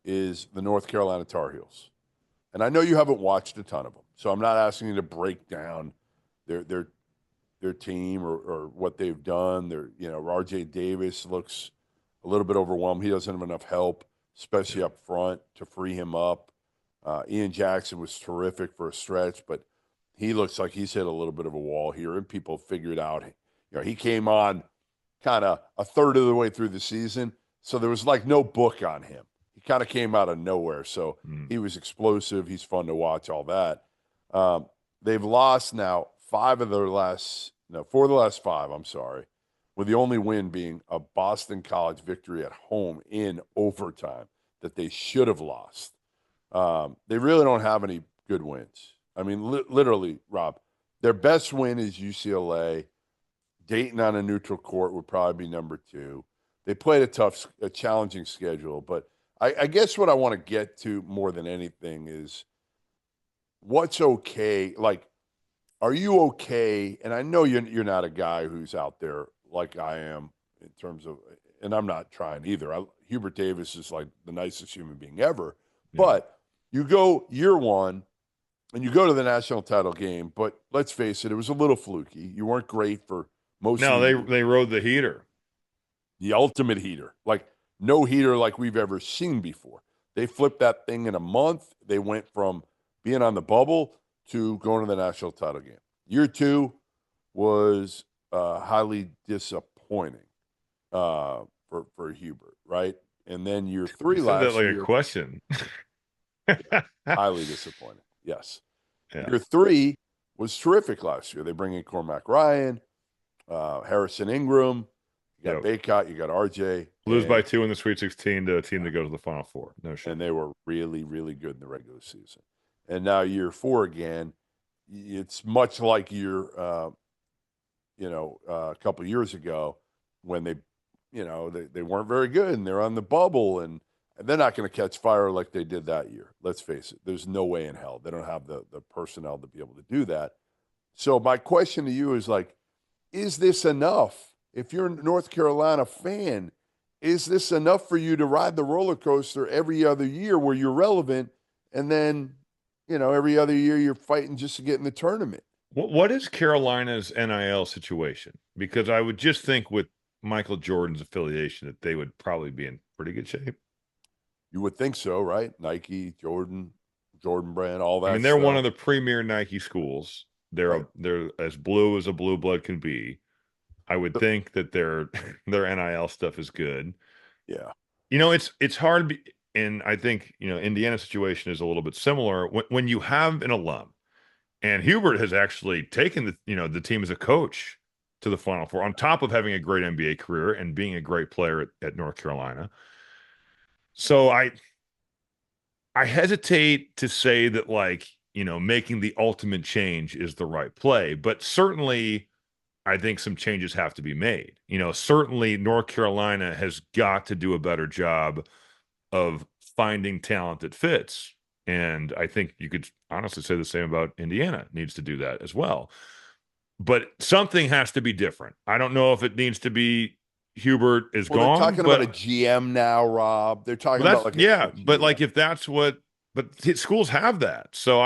is the North Carolina Tar Heels. And I know you haven't watched a ton of them, so I'm not asking you to break down their team or what they've done. RJ Davis looks a little bit overwhelmed. He doesn't have enough help, especially up front, to free him up. Ian Jackson was terrific for a stretch, but he looks like he's hit a little bit of a wall here, and people figured out. He came on kind of a third of the way through the season, so there was like no book on him. He kind of came out of nowhere, so he was explosive. He's fun to watch, all that. They've lost now four of the last five, I'm sorry, with the only win being a Boston College victory at home in overtime that they should have lost. They really don't have any good wins. I mean, literally, Rob, their best win is UCLA. Dayton on a neutral court would probably be number 2. They played a challenging schedule, but I guess what I want to get to more than anything is what's okay. Like, are you okay? And I know you're not a guy who's out there like I am in terms of, and I'm not trying either. Hubert Davis is like the nicest human being ever. Yeah. But you go year one and you go to the national title game, but let's face it, it was a little fluky. You weren't great for most of the year. They rode the heater. The ultimate heater. Like, no heater like we've ever seen before. They flipped that thing in a month. They went from being on the bubble to going to the national title game. Year 2 was highly disappointing for Hubert, right? And then year 3 last year. That like a question. Highly disappointing, yes. Yeah. Year 3 was terrific last year. They bring in Cormac Ryan, Harrison Ingram. You got Baycott, you got RJ. Lose by 2 in the Sweet 16 to a team that goes to the Final Four. No shit. And they were really, really good in the regular season. And now year 4 again, it's much like a couple of years ago when they weren't very good and they're on the bubble and they're not going to catch fire like they did that year. Let's face it. There's no way in hell. They don't have the personnel to be able to do that. So my question to you is like, is this enough? If you're a North Carolina fan, is this enough for you to ride the roller coaster every other year where you're relevant and then, every other year you're fighting just to get in the tournament? What is Carolina's NIL situation? Because I would just think with Michael Jordan's affiliation that they would probably be in pretty good shape. You would think so, right? Nike, Jordan brand, all that. I mean, they're one of the premier Nike schools. They're as blue as a blue blood can be. I would think that their NIL stuff is good. Yeah. It's hard, and I think, Indiana's situation is a little bit similar. When you have an alum, and Hubert has actually taken the team as a coach to the Final Four, on top of having a great NBA career and being a great player at North Carolina. So I hesitate to say that, making the ultimate change is the right play, but certainly I think some changes have to be made. Certainly North Carolina has got to do a better job of finding talent that fits. And I think you could honestly say the same about Indiana. It needs to do that as well. But something has to be different. I don't know if it needs to be Hubert is gone. They're talking about a GM now, Rob. They're talking about if that's what, but schools have that. So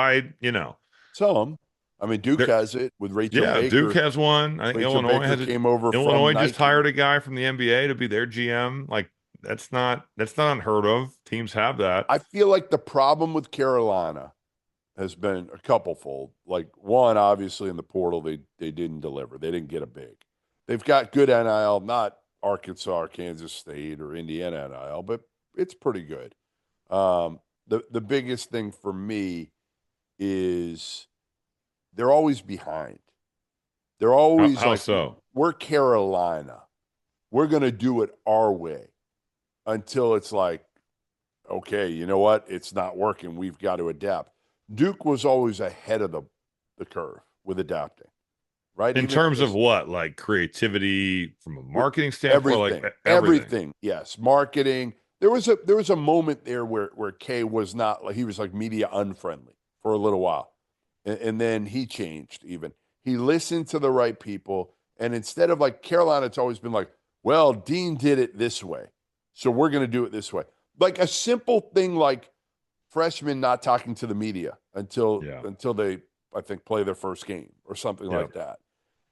some. I mean, Duke has it with Rachel Baker. Yeah, Duke has one. I think Illinois has it. Came over Illinois just hired a guy from the NBA to be their GM. Like, that's not unheard of. Teams have that. I feel like the problem with Carolina has been a couple-fold. Like, one, obviously in the portal, they didn't deliver. They didn't get a big. They've got good NIL, not Arkansas, Kansas State, or Indiana NIL, but it's pretty good. The biggest thing for me is they're always behind. They're always How so? We're Carolina. We're going to do it our way until it's like, okay, you know what? It's not working. We've got to adapt. Duke was always ahead of the curve with adapting, right? In terms of what? Like creativity from a marketing standpoint? Everything. Yes, marketing. There was a moment there where Kay was not, like, he was like media unfriendly for a little while. And then he changed even. He listened to the right people. And instead of like Carolina, it's always been like, well, Dean did it this way, so we're going to do it this way. like a simple thing like freshmen not talking to the media until Yeah. they, I think, play their first game or something Yeah. like that.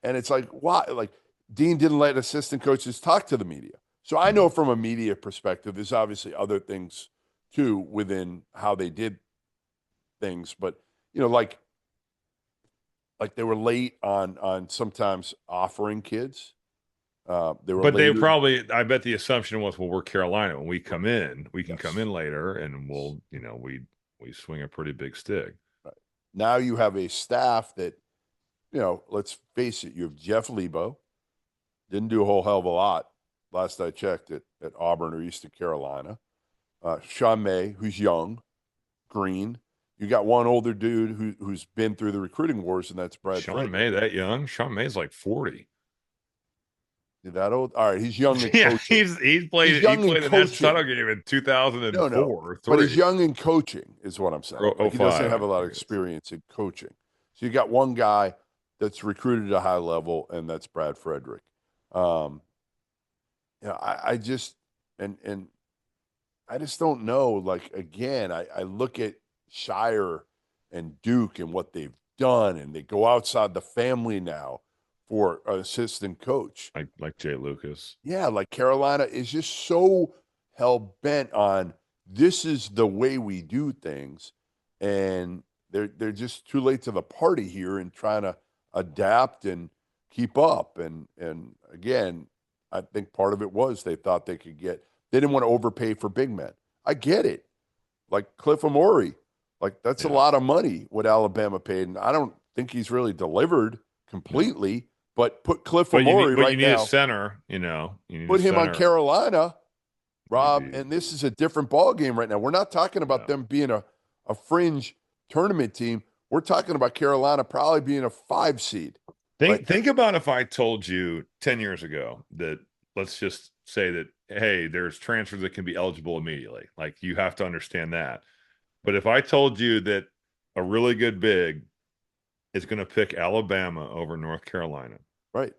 And it's like, why? Like Dean didn't let assistant coaches talk to the media. So I know from a media perspective, there's obviously other things too within how they did things, but like they were late on sometimes offering kids. They were But they later. probably, I bet the assumption was, well, we're Carolina. When we come in, we can come Yes. in later and we'll, we swing a pretty big stick. Right. Now you have a staff that, let's face it, you have Jeff Lebo, didn't do a whole hell of a lot last I checked at Auburn or Eastern Carolina. Sean May, who's young, green. You got one older dude who's been through the recruiting wars, and that's Brad Sean Frederick. May, that young? Sean May's like 40. That old? All right, he's young in Yeah, coaching. he played the national title game in No, 2004 or but he's 3 young in coaching, is what I'm saying. or Like he doesn't 05, have a lot I of guess. experience in coaching. So you got one guy that's recruited at a high level, and that's Brad Frederick. I just and I just don't know. Like again, I look at Shire and Duke and what they've done, and they go outside the family now for an assistant coach. Like Jay Lucas. Yeah, like Carolina is just so hell bent on this is the way we do things, and they're just too late to the party here and trying to adapt and keep up. And again, I think part of it was they thought they didn't want to overpay for big men. I get it. Like Cliff Amore, like that's a Yeah. lot of money what Alabama paid, and I don't think he's really delivered completely. But put Cliff Amore But right you need a now. center, you need a Put him on center. Carolina, Rob, Maybe. and this is a different ball game right now. We're not talking about Yeah. them being a fringe tournament team. We're talking about Carolina probably being a 5 seed. Think about if I told you 10 years ago that, let's just say that, hey, there's transfers that can be eligible immediately. Like, you have to understand that. But if I told you that a really good big is going to pick Alabama over North Carolina, Right.